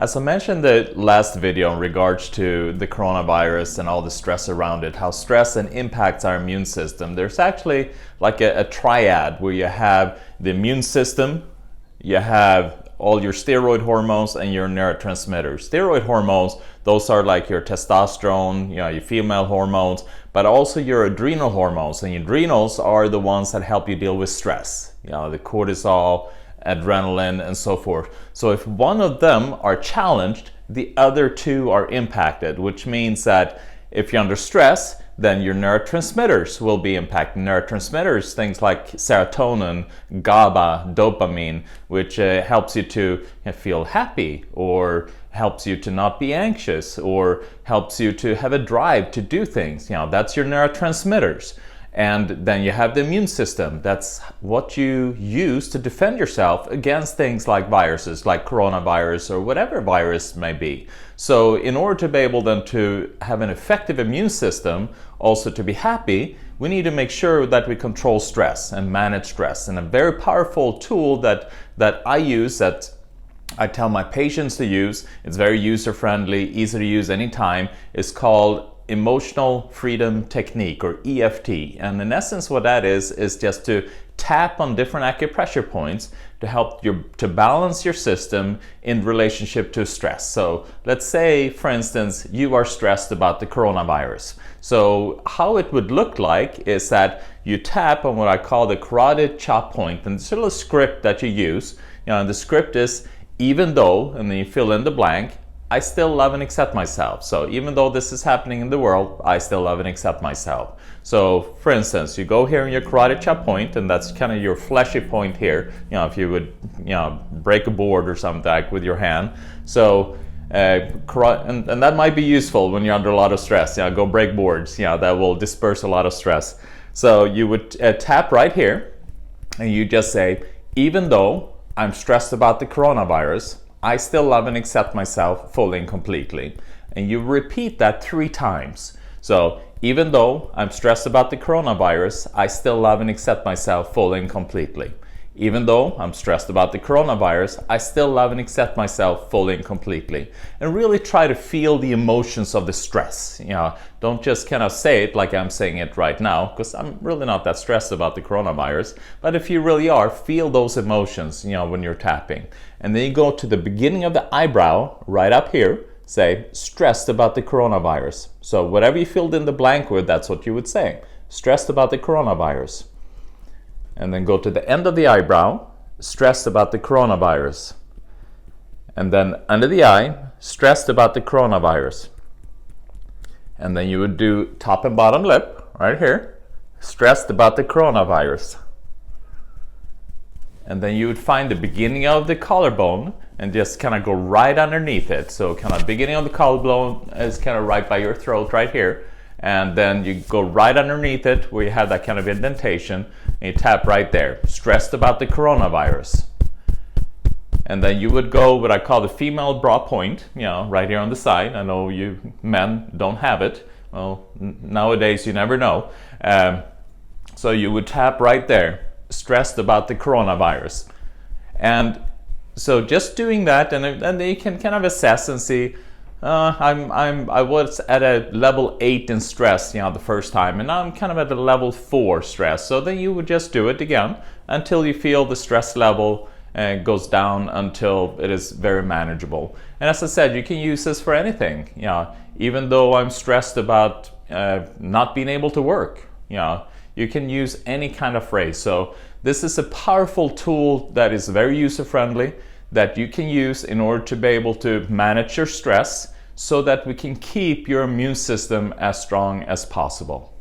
As I mentioned in the last video in regards to the coronavirus and all the stress around it, how stress and impacts our immune system, there's actually like a triad where you have the immune system, you have all your steroid hormones and your neurotransmitters. Steroid hormones, those are like your testosterone, your female hormones, but also your adrenal hormones. And adrenals are the ones that help you deal with stress, the cortisol, adrenaline, and so forth. So if one of them are challenged, the other two are impacted, which means that if you're under stress, then your neurotransmitters will be impacted. Neurotransmitters, things like serotonin, GABA, dopamine, which helps you to feel happy, or helps you to not be anxious, or helps you to have a drive to do things. That's your neurotransmitters. And then you have the immune system. That's what you use to defend yourself against things like viruses, like coronavirus or whatever virus may be. So in order to be able then to have an effective immune system, also to be happy, we need to make sure that we control stress and manage stress. And a very powerful tool that I use, that I tell my patients to use, it's very user-friendly, easy to use anytime, is called Emotional Freedom Technique, or EFT. And in essence what that is just to tap on different acupressure points to help you to balance your system in relationship to stress. So let's say, for instance, you are stressed about the coronavirus. So how it would look like is that you tap on what I call the carotid chop point, and it's a little script that you use. And the script is, even though, and then you fill in the blank, I still love and accept myself. So even though this is happening in the world, I still love and accept myself. So for instance, you go here in your carotid chop point, and that's kind of your fleshy point here. If you would, break a board or something like with your hand. So, and that might be useful when you're under a lot of stress. Go break boards. That will disperse a lot of stress. So you would tap right here, and you just say, even though I'm stressed about the coronavirus, I still love and accept myself fully and completely. And you repeat that 3 times. So even though I'm stressed about the coronavirus, I still love and accept myself fully and completely. Even though I'm stressed about the coronavirus, I still love and accept myself fully and completely. And really try to feel the emotions of the stress. Don't just kind of say it like I'm saying it right now, because I'm really not that stressed about the coronavirus. But if you really are, feel those emotions, when you're tapping. And then you go to the beginning of the eyebrow, right up here, say, stressed about the coronavirus. So whatever you filled in the blank with, that's what you would say. Stressed about the coronavirus. And then go to the end of the eyebrow, stressed about the coronavirus. And then under the eye, stressed about the coronavirus. And then you would do top and bottom lip, right here, stressed about the coronavirus. And then you would find the beginning of the collarbone and just kind of go right underneath it. So kind of beginning of the collarbone is kind of right by your throat right here. And then you go right underneath it where you have that kind of indentation, and you tap right there, stressed about the coronavirus. And then you would go what I call the female bra point, right here on the side. I know you men don't have it. Well, nowadays you never know. So you would tap right there, stressed about the coronavirus. And so just doing that, and then you can kind of assess and see, I was at a level 8 in stress, the first time, and now I'm kind of at a level 4 stress. So then you would just do it again until you feel the stress level goes down until it is very manageable. And as I said, you can use this for anything. Even though I'm stressed about not being able to work, you can use any kind of phrase. So this is a powerful tool that is very user-friendly, that you can use in order to be able to manage your stress so that we can keep your immune system as strong as possible.